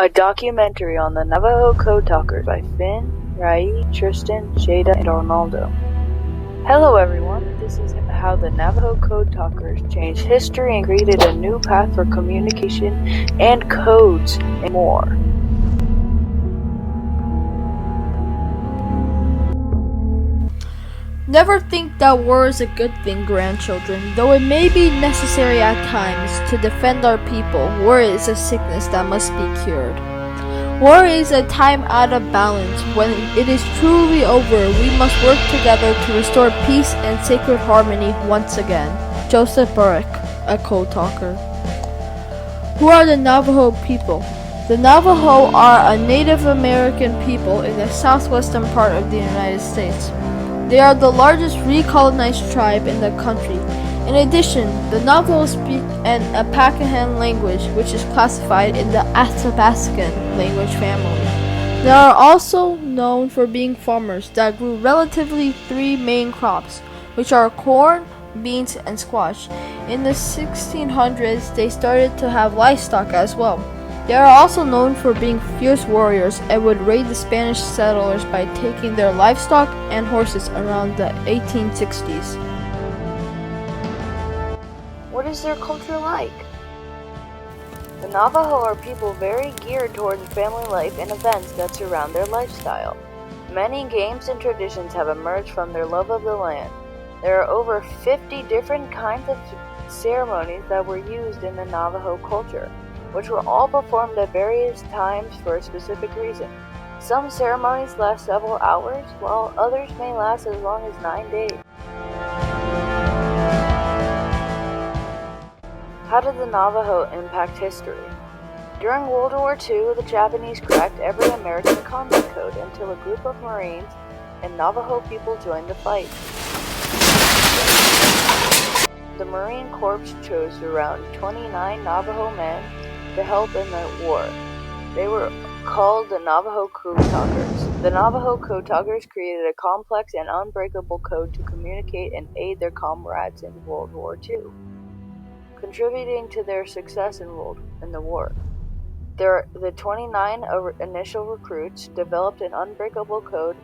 A documentary on the Navajo Code Talkers by Finn, Rai, Tristan, Jada, and Arnaldo. Hello everyone, this is how the Navajo Code Talkers changed history and created a new path for communication and codes and more. Never think that war is a good thing, grandchildren. Though it may be necessary at times to defend our people, war is a sickness that must be cured. War is a time out of balance. When it is truly over, we must work together to restore peace and sacred harmony once again. Joseph Burrick, a code talker. Who are the Navajo people? The Navajo are a Native American people in the southwestern part of the United States. They are the largest recolonized tribe in the country. In addition, the Navajo speak an Apakahan language, which is classified in the Athabascan language family. They are also known for being farmers that grew relatively three main crops, which are corn, beans, and squash. In the 1600s, they started to have livestock as well. They are also known for being fierce warriors and would raid the Spanish settlers by taking their livestock and horses around the 1860s. What is their culture like? The Navajo are people very geared towards family life and events that surround their lifestyle. Many games and traditions have emerged from their love of the land. There are over 50 different kinds of ceremonies that were used in the Navajo culture, which were all performed at various times for a specific reason. Some ceremonies last several hours, while others may last as long as 9 days. How did the Navajo impact history? During World War II, the Japanese cracked every American combat code until a group of Marines and Navajo people joined the fight. The Marine Corps chose around 29 Navajo men to help in the war. They were called the Navajo Code Talkers. The Navajo Code Talkers created a complex and unbreakable code to communicate and aid their comrades in World War II, contributing to their success in the war. The 29 initial recruits developed an unbreakable code,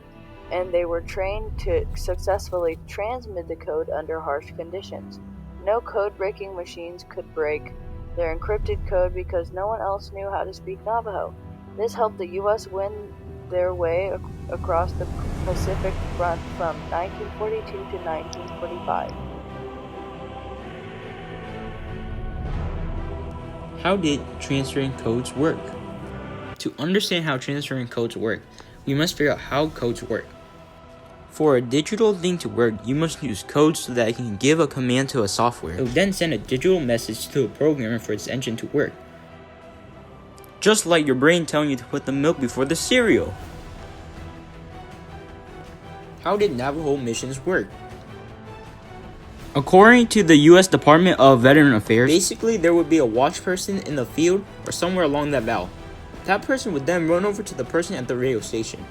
and they were trained to successfully transmit the code under harsh conditions. No code-breaking machines could break their encrypted code because no one else knew how to speak Navajo. This helped the U.S. win their way across the Pacific front from 1942 to 1945. How did transferring codes work? To understand how transferring codes work, we must figure out how codes work. For a digital thing to work, you must use codes so that it can give a command to a software. It will then send a digital message to a programmer for its engine to work. Just like your brain telling you to put the milk before the cereal. How did Navajo missions work? According to the U.S. Department of Veteran Affairs, basically there would be a watch person in the field or somewhere along that valley. That person would then run over to the person at the radio station.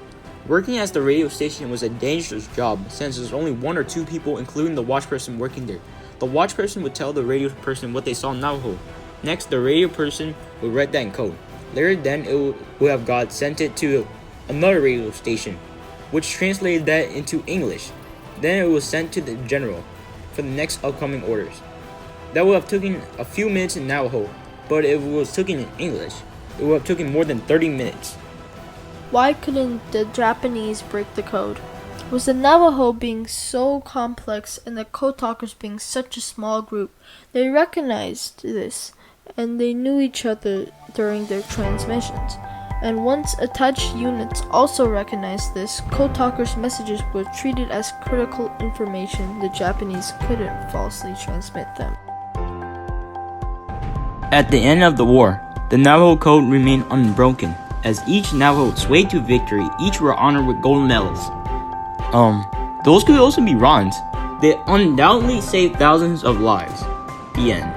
Working as the radio station was a dangerous job since there's only one or two people, including the watch person, working there. The watch person would tell the radio person what they saw in Navajo. Next, the radio person would write that in code. Later then, it would have sent it to another radio station, which translated that into English. Then it was sent to the general for the next upcoming orders. That would have taken a few minutes in Navajo, but if it was taken in English, it would have taken more than 30 minutes. Why couldn't the Japanese break the code? Was the Navajo being so complex and the code talkers being such a small group? They recognized this, and they knew each other during their transmissions. And once attached units also recognized this, code talkers' messages were treated as critical information. The Japanese couldn't falsely transmit them. At the end of the war, the Navajo code remained unbroken. As each Navajo swayed to victory, each were honored with gold medals. Those could also be bronze. They undoubtedly saved thousands of lives. The end.